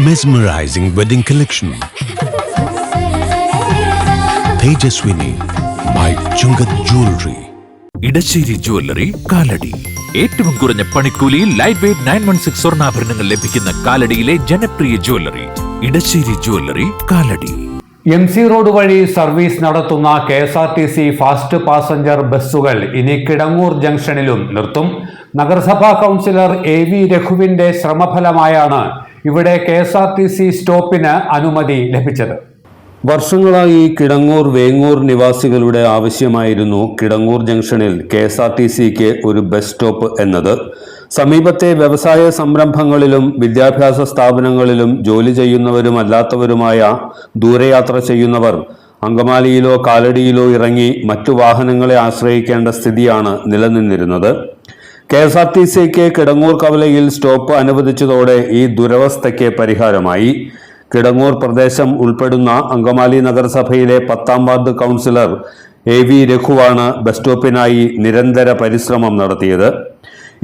Mesmerizing wedding collection. Tejaswini by Chungat Jewelry. Edasseri jewellery Kalady. ഏറ്റവും കുറഞ്ഞ പണിക്കൂലിയിൽ ലൈറ്റ് വെയ്റ്റ് 916 സ്വർണ്ണാഭരണങ്ങൾ ലഭിക്കുന്ന കാലടിയിലെ ജനപ്രിയ jewellery Edasseri jewellery Kalady. MC road വഴി സർവീസ് നടത്തുന്ന KSRTC ഫാസ്റ്റ് പാസഞ്ചർ ബസ്സുകൾ ഇനി കിടങ്ങൂർ ജംഗ്ഷനിലും നിർത്തും. നഗരസഭാ കൗൺസിലർ AV രഘുവിന്റെ ശ്രമഫലമായാണ് ഇവിടെ KSRTC സ്റ്റോപ്പിന് അനുമതി ലഭിച്ചത്. വർഷങ്ങളായി കിടങ്ങൂർ വേങ്ങൂർ നിവാസികളുടെ ആവശ്യമായിരുന്നു കിടങ്ങൂർ ജംഗ്ഷനിൽ KSRTCക്ക് ഒരു ബസ് സ്റ്റോപ്പ് എന്നത്. സമീപത്തെ വ്യവസായ സംരംഭങ്ങളിലും വിദ്യാഭ്യാസ സ്ഥാപനങ്ങളിലും ജോലി ചെയ്യുന്നവരുമല്ലാത്തവരുമായ ദൂരയാത്ര ചെയ്യുന്നവർ അങ്കമാലിയിലോ കാലടിയിലോ ഇറങ്ങി മറ്റു വാഹനങ്ങളെ ആശ്രയിക്കേണ്ട സ്ഥിതിയാണ് നിലനിന്നിരുന്നത്. KSRTCക്ക് കിടങ്ങൂർ കവലയിൽ സ്റ്റോപ്പ് അനുവദിച്ചതോടെ ഈ ദുരവസ്ഥയ്ക്ക് പരിഹാരമായി. കിടങ്ങൂർ പ്രദേശം ഉൾപ്പെടുന്ന അങ്കമാലി നഗരസഭയിലെ 10ാം വാർഡ് കൗൺസിലർ AV രഘുവാണ് ബസ് സ്റ്റോപ്പിനായി നിരന്തര പരിശ്രമം നടത്തിയത്.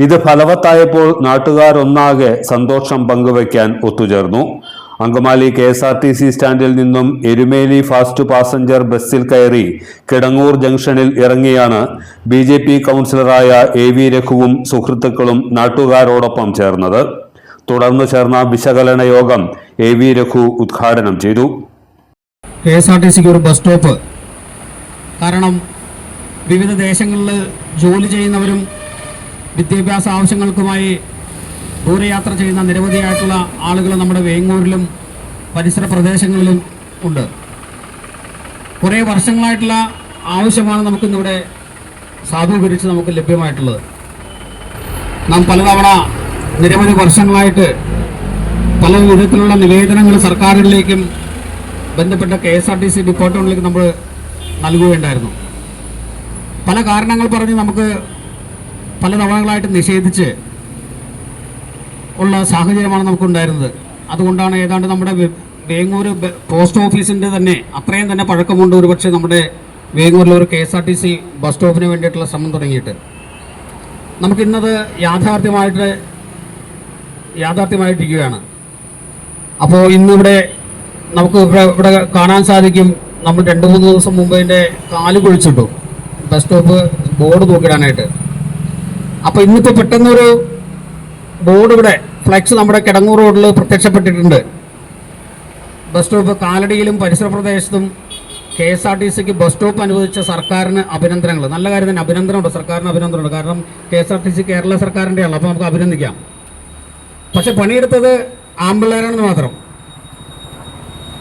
ഇത് ഫലവത്തായപ്പോൾ നാട്ടുകാർ ഒന്നാകെ സന്തോഷം പങ്കുവയ്ക്കാൻ ഒത്തുചേർന്നു. അങ്കമാലി KSRTC സ്റ്റാൻഡിൽ നിന്നും എരുമേലി ഫാസ്റ്റ് പാസഞ്ചർ ബസ്സിൽ കയറി കിടങ്ങൂർ ജംഗ്ഷനിൽ ഇറങ്ങിയാണ് BJP കൗൺസിലറായ AV രഘുവും സുഹൃത്തുക്കളും നാട്ടുകാരോടൊപ്പം ചേർന്നത്. തുടർന്ന് ചേർന്ന വിശകലന യോഗം AV രഘു ഉദ്ഘാടനം ചെയ്തു. KSRTCക്ക് ഒരു ബസ് സ്റ്റോപ്പ്, കാരണം വിവിധ ദേശങ്ങളിൽ ജോലി ചെയ്യുന്നവരും വിദ്യാഭ്യാസ ആവശ്യങ്ങൾക്കുമായി ദൂരയാത്ര ചെയ്യുന്ന നിരവധിയായിട്ടുള്ള ആളുകൾ നമ്മുടെ വേങ്ങൂരിലും പരിസര പ്രദേശങ്ങളിലും ഉണ്ട്. കുറേ വർഷങ്ങളായിട്ടുള്ള ആവശ്യമാണ് നമുക്കിന്നിവിടെ സാധൂകരിച്ച് നമുക്ക് ലഭ്യമായിട്ടുള്ളത്. നാം പലതവണ നിരവധി വർഷങ്ങളായിട്ട് പല വിധത്തിലുള്ള നിവേദനങ്ങൾ സർക്കാരിലേക്കും ബന്ധപ്പെട്ട KSRTC ഡിപ്പാർട്ട്മെന്റിലേക്ക് നമ്മൾ നൽകുകയുണ്ടായിരുന്നു. പല കാരണങ്ങൾ പറഞ്ഞ് നമുക്ക് പല തവണകളായിട്ട് നിഷേധിച്ച് ഉള്ള സാഹചര്യമാണ് നമുക്കുണ്ടായിരുന്നത്. അതുകൊണ്ടാണ് ഏതാണ്ട് നമ്മുടെ വേങ്ങൂർ പോസ്റ്റ് ഓഫീസിൻ്റെ തന്നെ അത്രയും തന്നെ പഴക്കമുണ്ട് ഒരുപക്ഷെ നമ്മുടെ വേങ്ങൂരിലെ ഒരു KSRTC ബസ് സ്റ്റോപ്പിന് വേണ്ടിയിട്ടുള്ള ശ്രമം തുടങ്ങിയിട്ട്. നമുക്കിന്നത് യാഥാർത്ഥ്യമായിട്ടിരിക്കുകയാണ്. അപ്പോൾ ഇന്നിവിടെ നമുക്ക് ഇവിടെ കാണാൻ സാധിക്കും, നമ്മൾ 2-3 ദിവസം മുമ്പ് അതിൻ്റെ കാല് കുഴിച്ചിട്ടു ബസ് സ്റ്റോപ്പ് ബോർഡ് തൂക്കിടാനായിട്ട്. അപ്പോൾ ഇന്നിപ്പോൾ പെട്ടെന്നൊരു ബോർഡ് ഇവിടെ ഫ്ലെക്സ് നമ്മുടെ കിടങ്ങൂർ റോഡിൽ പ്രത്യക്ഷപ്പെട്ടിട്ടുണ്ട്. ബസ് സ്റ്റോപ്പ് കാലടിയിലും പരിസര പ്രദേശത്തും KSRTCക്ക് ബസ് സ്റ്റോപ്പ് അനുവദിച്ച സർക്കാരിന് അഭിനന്ദനങ്ങൾ. നല്ല കാര്യം തന്നെ, അഭിനന്ദനമുണ്ട്, സർക്കാരിന് അഭിനന്ദനമുണ്ട്. കാരണം KSRTC കേരള സർക്കാരിൻ്റെയാണ്, അപ്പോൾ നമുക്ക് അഭിനന്ദിക്കാം. പക്ഷെ പണിയെടുത്തത് ആമ്പിള്ളേരാണെന്ന് മാത്രം.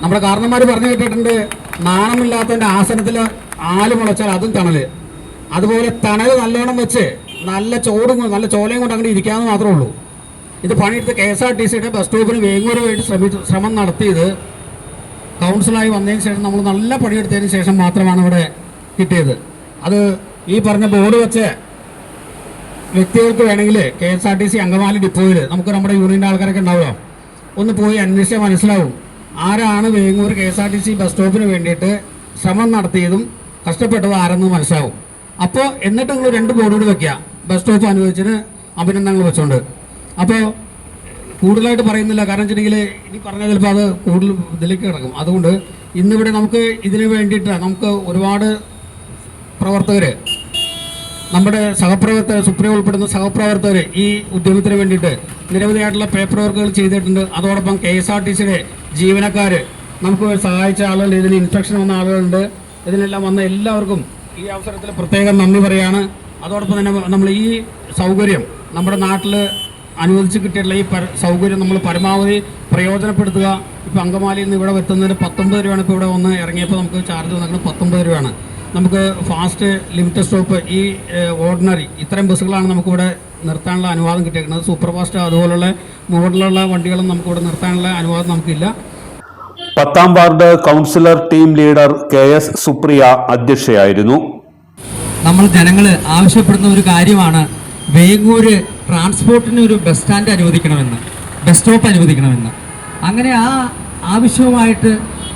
നമ്മുടെ കാരണന്മാർ പറഞ്ഞു കേട്ടിട്ടുണ്ട്, നാണമില്ലാത്തതിൻ്റെ ആസനത്തിൽ ആല് മുളച്ചാൽ അതും തണല്. അതുപോലെ തണല് നല്ലോണം വെച്ച് നല്ല ചോലയും കൊണ്ട് അങ്ങനെ ഇരിക്കാമെന്ന് മാത്രമേ ഉള്ളൂ. ഇത് പണിയെടുത്ത് KSRTCയുടെ ബസ് സ്റ്റോപ്പിന് വേങ്ങൂര് വേണ്ടി ശ്രമം നടത്തിയത് കൗൺസിലായി വന്നതിന് ശേഷം നമ്മൾ നല്ല പണിയെടുത്തതിന് ശേഷം മാത്രമാണ് ഇവിടെ കിട്ടിയത്. അത് ഈ പറഞ്ഞ ബോർഡ് വെച്ച് വ്യക്തികൾക്ക് വേണമെങ്കിൽ KSRTC അങ്കമാലി ഡിപ്പോയിൽ നമുക്ക് നമ്മുടെ യൂണിയൻ്റെ ആൾക്കാരൊക്കെ ഉണ്ടാവുക, ഒന്ന് പോയി അന്വേഷിച്ചാൽ മനസ്സിലാവും ആരാണ് വേങ്ങൂർ KSRTC ബസ് സ്റ്റോപ്പിന് വേണ്ടിയിട്ട് ശ്രമം നടത്തിയതും കഷ്ടപ്പെട്ടതും ആരെന്ന് മനസ്സിലാവും. അപ്പോൾ എന്നിട്ട് നിങ്ങൾ 2 ബോർഡുകൂടി വെക്കുക, ബസ് സ്റ്റോപ്പ് അനുവദിച്ചതിന് അഭിനന്ദനങ്ങൾ വെച്ചുകൊണ്ട്. അപ്പോൾ കൂടുതലായിട്ട് പറയുന്നില്ല, കാരണം വെച്ചിട്ടുണ്ടെങ്കിൽ ഇനി പറഞ്ഞാൽ ചിലപ്പോൾ അത് കൂടുതൽ ഇതിലേക്ക് കിടക്കും. അതുകൊണ്ട് ഇന്നിവിടെ നമുക്ക് ഇതിന് വേണ്ടിയിട്ട് നമുക്ക് ഒരുപാട് പ്രവർത്തകർ, നമ്മുടെ സഹപ്രവർത്തകർ, സുപ്രീം ഉൾപ്പെടുന്ന സഹപ്രവർത്തകർ ഈ ഉദ്യമത്തിന് വേണ്ടിയിട്ട് നിരവധിയായിട്ടുള്ള പേപ്പർ വർക്കുകൾ ചെയ്തിട്ടുണ്ട്. അതോടൊപ്പം KSRTCയുടെ ജീവനക്കാർ നമുക്ക് സഹായിച്ച ആളുകൾ, ഇതിന് ഇൻസ്പെക്ഷൻ വന്ന ആളുകളുണ്ട്. ഇതിനെല്ലാം വന്ന എല്ലാവർക്കും ഈ അവസരത്തിൽ പ്രത്യേകം നന്ദി പറയുകയാണ്. അതോടൊപ്പം തന്നെ നമ്മൾ ഈ സൗകര്യം നമ്മുടെ നാട്ടിൽ അനുവദിച്ച് കിട്ടിയിട്ടുള്ള ഈ സൗകര്യം നമ്മൾ പരമാവധി പ്രയോജനപ്പെടുത്തുക. ഇപ്പോൾ അങ്കമാലിയിൽ നിന്ന് ഇവിടെ എത്തുന്നതിന് 19 രൂപയാണ്. ഇപ്പോൾ ഇവിടെ വന്ന് ഇറങ്ങിയപ്പോൾ നമുക്ക് ചാർജ് വന്നിരിക്കുന്നത് 19 രൂപയാണ്. നമുക്ക് ഫാസ്റ്റ് ലിമിറ്റഡ് സ്റ്റോപ്പ് ഈ ഓർഡിനറി ഇത്തരം ബസ്സുകളാണ് നമുക്കിവിടെ നിർത്താനുള്ള അനുവാദം കിട്ടിയിരിക്കുന്നത്. സൂപ്പർ ഫാസ്റ്റ് അതുപോലുള്ള മോഡലുള്ള വണ്ടികളും നമുക്കിവിടെ നിർത്താനുള്ള അനുവാദം നമുക്കില്ല. 10ാം ward councillor team leader KS Supriya അധ്യക്ഷയായിരുന്നു. നമ്മൾ ജനങ്ങൾ ആവശ്യപ്പെടുന്ന ഒരു കാര്യമാണ് വേങ്ങൂര് ട്രാൻസ്പോർട്ടിന് ഒരു ബസ് സ്റ്റാൻഡ് അനുവദിക്കണമെന്ന്, ബസ് സ്റ്റോപ്പ് അനുവദിക്കണമെന്ന്. അങ്ങനെ ആ ആവശ്യവുമായിട്ട്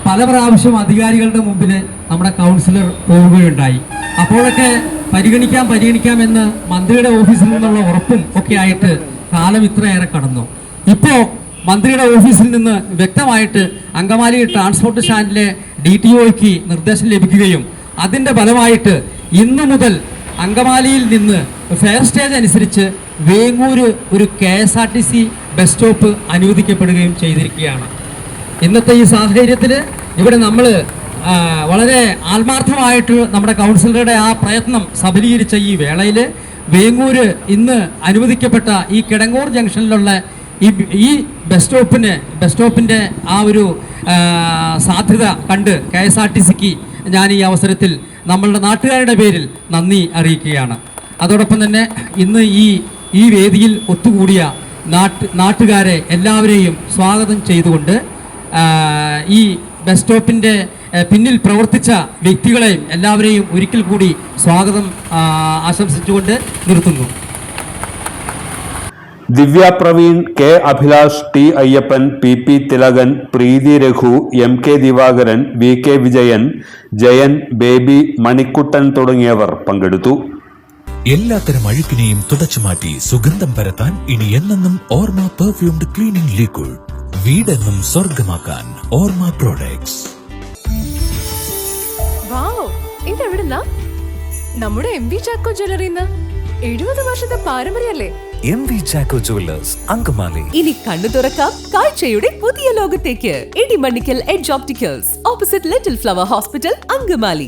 പല പ്രാവശ്യം അധികാരികളുടെ മുമ്പിൽ നമ്മുടെ കൗൺസിലർ പോവുകയുണ്ടായി. അപ്പോഴൊക്കെ പരിഗണിക്കാം എന്ന് മന്ത്രിയുടെ ഓഫീസിൽ നിന്നുള്ള ഉറപ്പും ഒക്കെ ആയിട്ട് കാലം ഇത്രയേറെ കടന്നു. ഇപ്പോൾ മന്ത്രിയുടെ ഓഫീസിൽ നിന്ന് വ്യക്തമായിട്ട് അങ്കമാലി ട്രാൻസ്പോർട്ട് സ്റ്റാൻഡിലെ DTOയ്ക്ക് നിർദ്ദേശം ലഭിക്കുകയും അതിൻ്റെ ഫലമായിട്ട് ഇന്നു മുതൽ അങ്കമാലിയിൽ നിന്ന് ഫെയർ സ്റ്റേജ് അനുസരിച്ച് വേങ്ങൂർ ഒരു KSRTC ബസ് സ്റ്റോപ്പ് അനുവദിക്കപ്പെടുകയും ചെയ്തിരിക്കുകയാണ്. ഇന്നത്തെ ഈ സാഹചര്യത്തിൽ ഇവിടെ നമ്മൾ വളരെ ആത്മാർത്ഥമായിട്ട് നമ്മുടെ കൗൺസിലറുടെ ആ പ്രയത്നം സഫലീകരിച്ച ഈ വേളയിൽ വേങ്ങൂർ ഇന്ന് അനുവദിക്കപ്പെട്ട ഈ കിടങ്ങൂർ ജംഗ്ഷനിലുള്ള ഈ ബസ് സ്റ്റോപ്പിൻ്റെ ആ ഒരു സാധ്യത കണ്ട് KSRTCക്ക് ഞാൻ ഈ അവസരത്തിൽ നമ്മളുടെ നാട്ടുകാരുടെ പേരിൽ നന്ദി അറിയിക്കുകയാണ്. അതോടൊപ്പം തന്നെ ഇന്ന് ഈ വേദിയിൽ ഒത്തുകൂടിയ നാട്ടുകാരെ എല്ലാവരെയും സ്വാഗതം ചെയ്തുകൊണ്ട് ഈ ബസ് സ്റ്റോപ്പിൻ്റെ പിന്നിൽ പ്രവർത്തിച്ച വ്യക്തികളെയും എല്ലാവരെയും ഒരിക്കൽ കൂടി സ്വാഗതം ആശംസിച്ചുകൊണ്ട് നിർത്തുന്നു. Divya Praveen, K Abhilash, T Ayyappan, PP Thilakan, Preethi Raghu, MK Divakaran, VK Vijayan, Jayan, Baby, Manikuttan തുടങ്ങിയവർ പങ്കെടുത്തു. എല്ലാത്തരം അഴുക്കിനെയും തുടച്ചുമാറ്റി സുഗന്ധം പരത്താൻ ഇനി എന്നെന്നും ഓർമ്മ പെർഫ്യൂംഡ് ക്ലീനിംഗ് ലിക്വിഡ്. വീടെന്നും സ്വർഗമാക്കാൻ ഓർമ്മ പ്രോഡക്ട്സ്. ഇതെവിടുന്നാ? നമ്മുടെ MV ചാക്കോ ജ്വല്ലറിന്ന് 70 വർഷത്തെ പാരമ്പര്യല്ലേ? MV Chacko jewellers, Angamaly. ഇനി കണ്ണു തുറക്കാം കാഴ്ചയുടെ പുതിയ ലോകത്തേക്ക്. Idimannickal edge opticals, opposite little flower hospital, Angamaly.